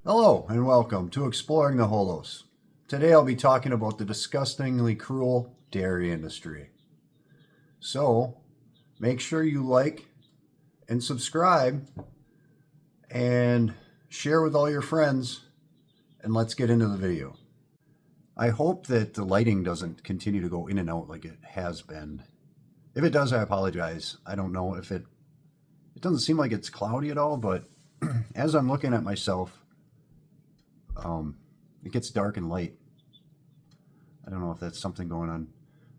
Hello and welcome to Exploring the Holos. Today I'll be talking about the disgustingly cruel dairy industry. So make sure you like and subscribe and share with all your friends, and let's get into the video. I hope that the lighting doesn't continue to go in and out like it has been. If it does, I apologize. I don't know if it doesn't seem like it's cloudy at all, but as I'm looking at myself, it gets dark and light. I don't know if that's something going on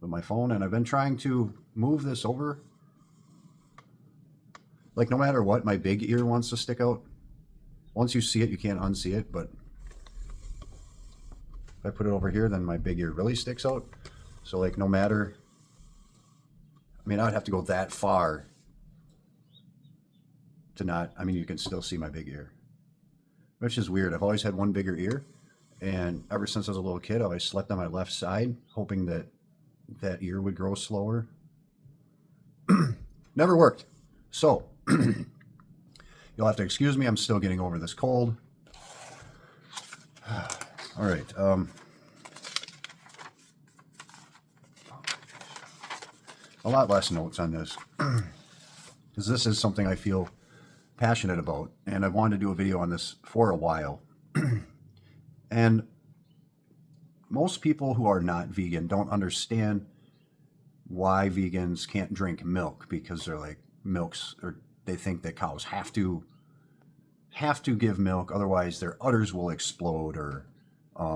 with my phone, and I've been trying to move this over. Like, no matter what, my big ear wants to stick out. Once you see it, you can't unsee it, but if I put it over here, then my big ear really sticks out. So, like, no matter, I mean, I'd have to go that far to not, I mean, you can still see my big ear, which is weird. I've always had one bigger ear, and ever since I was a little kid, I always slept on my left side, hoping that that ear would grow slower. Never worked. So, you'll have to excuse me. I'm still getting over this cold. All right. A lot less notes on this, because this is something I feel passionate about, and I've wanted to do a video on this for a while. And most people who are not vegan don't understand why vegans can't drink milk, because they're like, milks, or they think that cows have to give milk, otherwise their udders will explode, or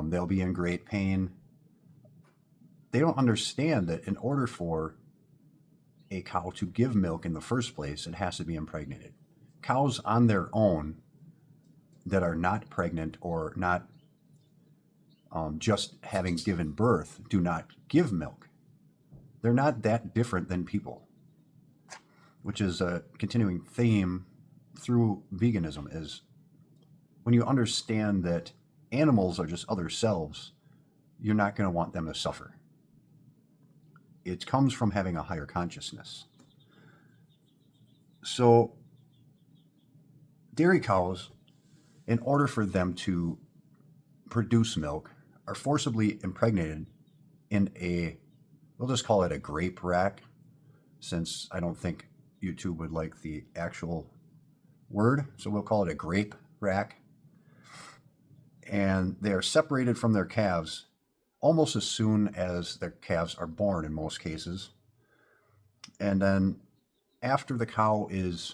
they'll be in great pain. They don't understand that in order for a cow to give milk in the first place, it has to be impregnated. Cows on their own that are not pregnant or not just having given birth do not give milk. They're not that different than people, which is a continuing theme through veganism. Is when you understand that animals are just other selves, you're not going to want them to suffer. It comes from having a higher consciousness. So dairy cows, in order for them to produce milk, are forcibly impregnated in we'll just call it a grape rack, since I don't think YouTube would like the actual word, so we'll call it a grape rack. And they are separated from their calves almost as soon as their calves are born in most cases. And then after the cow is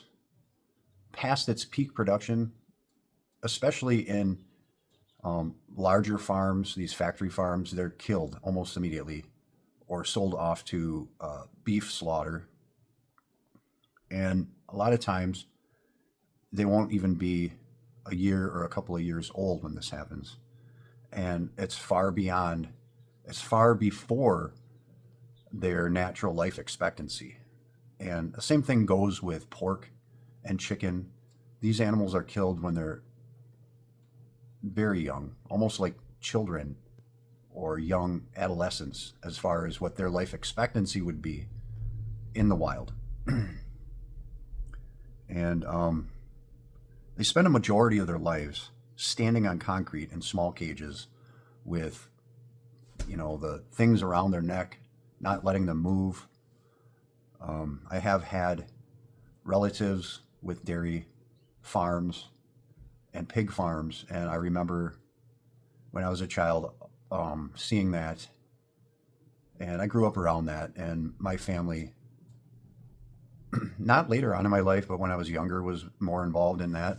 past its peak production, especially in larger farms, these factory farms, they're killed almost immediately or sold off to beef slaughter. And a lot of times they won't even be a year or a couple of years old when this happens. And it's far before their natural life expectancy. And the same thing goes with pork and chicken. These animals are killed when they're very young, almost like children or young adolescents, as far as what their life expectancy would be in the wild. And they spend a majority of their lives standing on concrete in small cages with, the things around their neck, not letting them move. I have had relatives with dairy farms and pig farms, and I remember when I was a child seeing that, and I grew up around that, and my family, not later on in my life, but when I was younger, was more involved in that.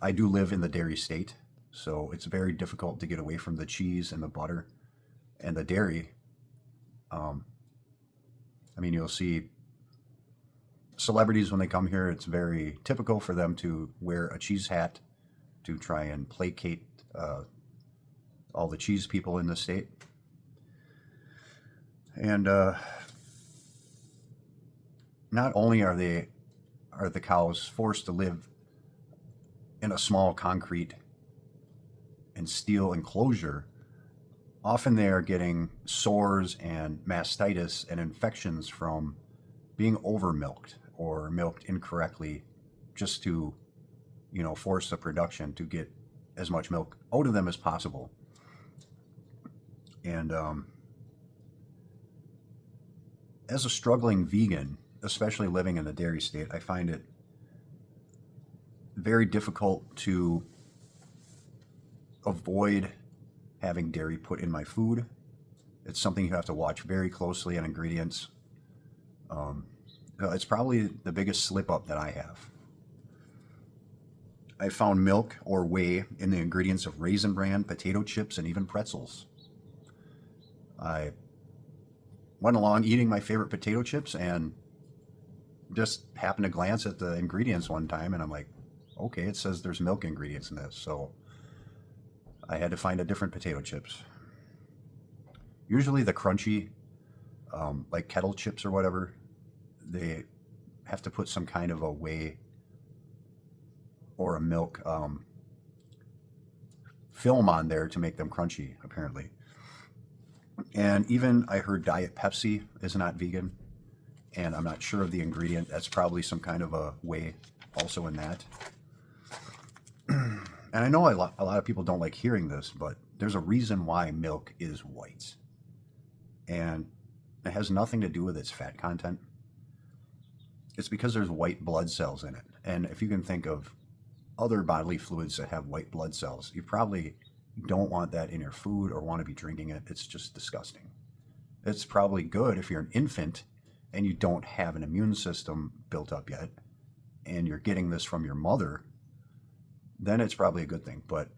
I do live in the dairy state, so it's very difficult to get away from the cheese and the butter and the dairy. I mean, you'll see celebrities when they come here, it's very typical for them to wear a cheese hat to try and placate all the cheese people in the state. And not only are the cows forced to live in a small concrete and steel enclosure, often they are getting sores and mastitis and infections from being over milked or milked incorrectly just to force the production to get as much milk out of them as possible. And as a struggling vegan, especially living in the dairy state, I find it very difficult to avoid having dairy put in my food. It's something you have to watch very closely on ingredients. It's probably the biggest slip up that I have. I found milk or whey in the ingredients of Raisin Bran, potato chips, and even pretzels. I went along eating my favorite potato chips and just happened to glance at the ingredients one time, and I'm like, okay, it says there's milk ingredients in this, so I had to find a different potato chips. Usually the crunchy, like kettle chips or whatever, they have to put some kind of a whey or a milk film on there to make them crunchy, apparently. And even I heard Diet Pepsi is not vegan, and I'm not sure of the ingredient. That's probably some kind of a whey also in that. And I know a lot of people don't like hearing this, but there's a reason why milk is white. And it has nothing to do with its fat content. It's because there's white blood cells in it. And if you can think of other bodily fluids that have white blood cells, you probably don't want that in your food or want to be drinking it. It's just disgusting. It's probably good if you're an infant and you don't have an immune system built up yet, and you're getting this from your mother, then it's probably a good thing. But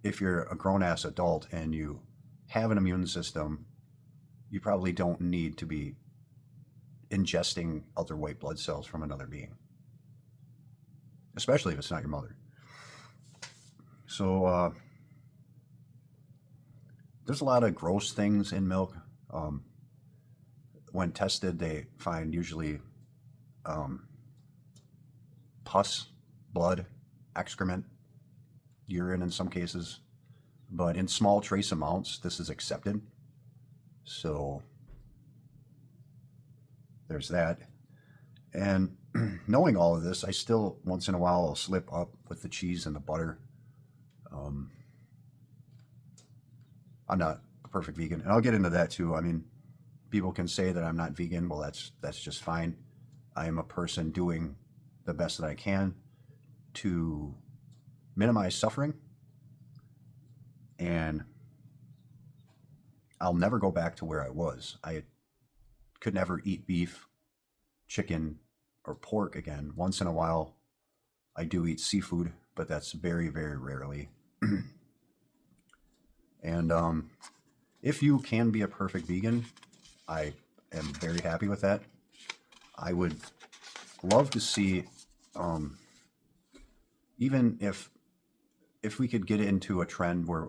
if you're a grown-ass adult and you have an immune system, you probably don't need to be ingesting other white blood cells from another being, especially if it's not your mother. So there's a lot of gross things in milk. When tested, they find usually pus, blood, excrement, urine in some cases, but in small trace amounts, this is accepted. So there's that. And knowing all of this, I still once in a while will slip up with the cheese and the butter. I'm not a perfect vegan, and I'll get into that too. I mean, people can say that I'm not vegan. Well, that's just fine. I am a person doing the best that I can to minimize suffering, and I'll never go back to where I was. I could never eat beef, chicken, or pork again. Once in a while, I do eat seafood, but that's very, very rarely. And if you can be a perfect vegan, I am very happy with that. I would love to see, even if we could get into a trend where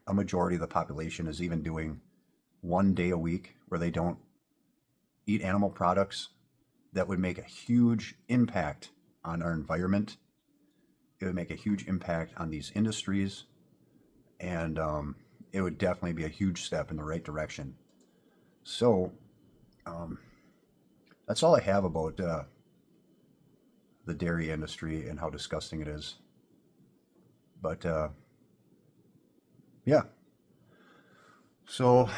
a majority of the population is even doing 1 day a week where they don't eat animal products, that would make a huge impact on our environment. It would make a huge impact on these industries, and it would definitely be a huge step in the right direction. So that's all I have about the dairy industry and how disgusting it is. But yeah. So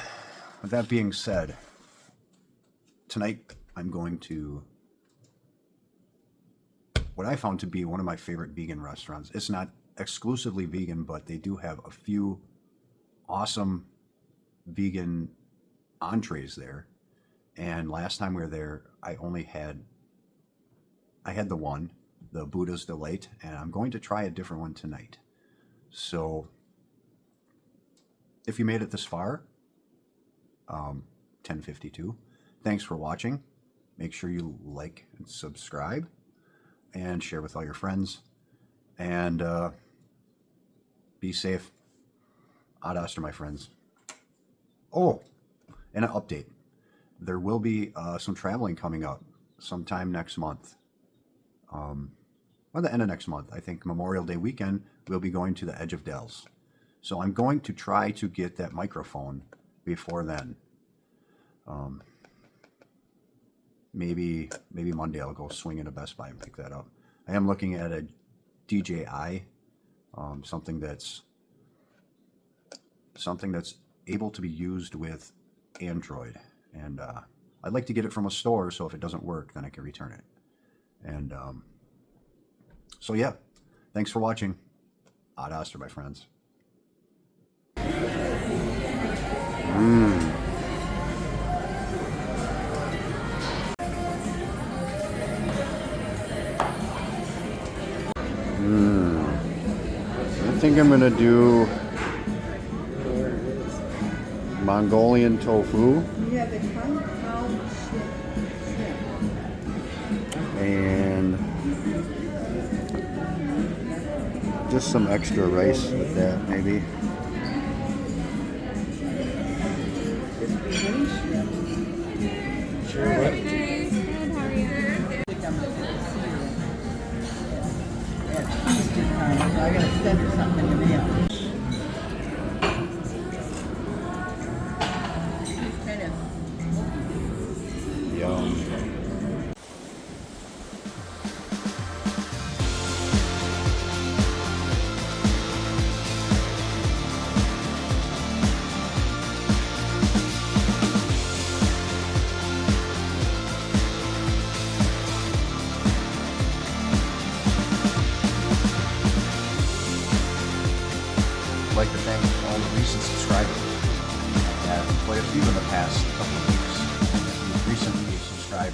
with that being said, tonight I'm going to what I found to be one of my favorite vegan restaurants. It's not exclusively vegan, but they do have a few awesome vegan entrees there. And last time we were there, I had the one, the Buddha's Delight, and I'm going to try a different one tonight. So if you made it this far, 10:52, thanks for watching. Make sure you like and subscribe and share with all your friends. And be safe. Ad Astra, my friends. Oh, and an update. There will be some traveling coming up sometime next month. Or the end of next month. I think Memorial Day weekend, we'll be going to the Edge of Dells. So I'm going to try to get that microphone before then. Maybe Monday I'll go swing into Best Buy and pick that up. I am looking at a DJI, something that's able to be used with Android. And I'd like to get it from a store, so if it doesn't work, then I can return it. And so yeah, thanks for watching. Ad Astra, my friends. I think I'm gonna do Mongolian tofu and just some extra rice with that, maybe. Sure, what? Hey, good, how are you? I gotta send her something in the mail. Kind of. Yum. I'd like to thank all the recent subscribers. I had quite a few in the past couple of weeks. Recently subscribed